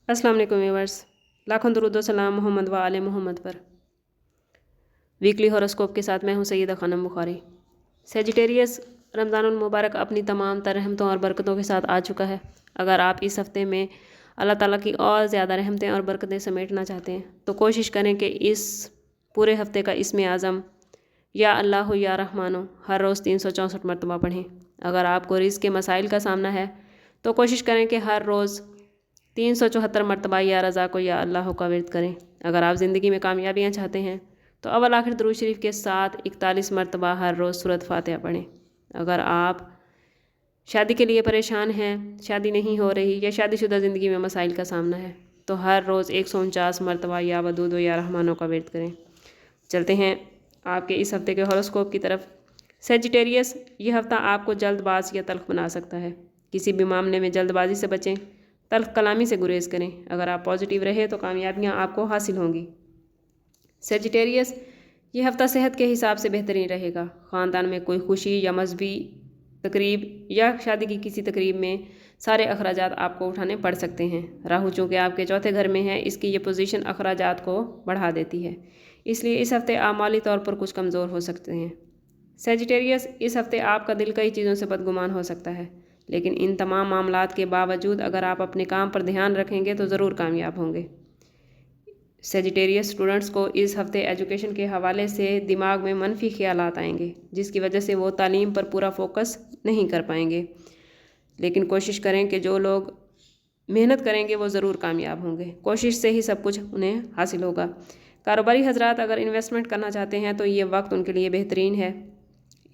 अस्सलाम वालेकुम व्यूअर्स, लाखों दरूद व सलाम मोहम्मद व आले मोहम्मद पर। वीकली हॉरोस्कोप के साथ मैं हूं सैयदा खानम बुखारी। सेजिटेरियस, रमज़ानुल मुबारक अपनी तमाम तर रहमतों और बरकतों के साथ आ चुका है। अगर आप इस हफ़्ते में अल्लाह ताला की और ज़्यादा रहमतें और बरकतें समेटना चाहते हैं तो कोशिश करें कि इस पूरे हफ़्ते का इसमें आज़म या अल्लाह या रहमानो हर रोज़ 364 मरतबा पढ़ें। अगर आपको रिज़्क़ के मसाइल का सामना है तो कोशिश करें कि हर रोज़ 374 मरतबा या रज़ा को या अल्लाह का विर्द करें। अगर आप ज़िंदगी में कामयाबियाँ चाहते हैं तो अव्वल आखिर दुरूद शरीफ के साथ 41 मरतबा हर रोज़ सूरत फातिहा पढ़ें। अगर आप शादी के लिए परेशान हैं, शादी नहीं हो रही या शादीशुदा ज़िंदगी में मसाइल का सामना है तो हर रोज़ 149 मरतबा या वदूद या रहमानो का विर्द करें। चलते हैं आपके इस हफ़्ते के हॉरोस्कोप की तरफ। सेजिटेरियस, ये हफ़्ता आपको जल्दबाज या तल्ख बना सकता है। किसी भी मामले में जल्दबाजी से बचें, तल्ख कलामी से गुरेज करें। अगर आप पॉजिटिव रहे तो कामयाबियाँ आपको हासिल होंगी। सेजिटेरियस, ये हफ़्ता सेहत के हिसाब से बेहतरीन रहेगा। ख़ानदान में कोई खुशी या मजहबी तकरीब या शादी की किसी तकरीब में सारे अखराजात आपको उठाने पड़ सकते हैं। राहु चूँकि आपके चौथे घर में है, इसकी ये पोजीशन अखराजात को बढ़ा देती है, इसलिए इस हफ़्ते आप माली तौर पर कुछ कमज़ोर हो सकते हैं। सेजिटेरियस, इस हफ़्ते आपका दिल कई चीज़ों से बदगुमान हो सकता है, लेकिन इन तमाम मामलात के बावजूद अगर आप अपने काम पर ध्यान रखेंगे तो ज़रूर कामयाब होंगे। सेजिटेरियस स्टूडेंट्स को इस हफ़्ते एजुकेशन के हवाले से दिमाग में मनफी ख्यालात आएंगे, जिसकी वजह से वो तालीम पर पूरा फोकस नहीं कर पाएंगे। लेकिन कोशिश करें कि जो लोग मेहनत करेंगे वो ज़रूर कामयाब होंगे। कोशिश से ही सब कुछ उन्हें हासिल होगा। कारोबारी हजरात अगर इन्वेस्टमेंट करना चाहते हैं तो ये वक्त उनके लिए बेहतरीन है।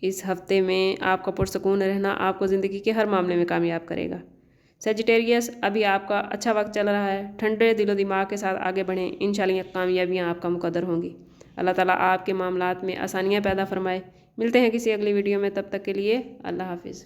इस हफ़्ते में आपका पुरसकून रहना आपको ज़िंदगी के हर मामले में कामयाब करेगा। सेजिटेरियस, अभी आपका अच्छा वक्त चल रहा है। ठंडे दिलो दिमाग के साथ आगे बढ़ें, इंशाल्लाह कामयाबियाँ आपका मुकद्दर होंगी। अल्लाह ताला आपके मामलात में आसानियाँ पैदा फरमाए। मिलते हैं किसी अगली वीडियो में, तब तक के लिए अल्लाह हाफिज़।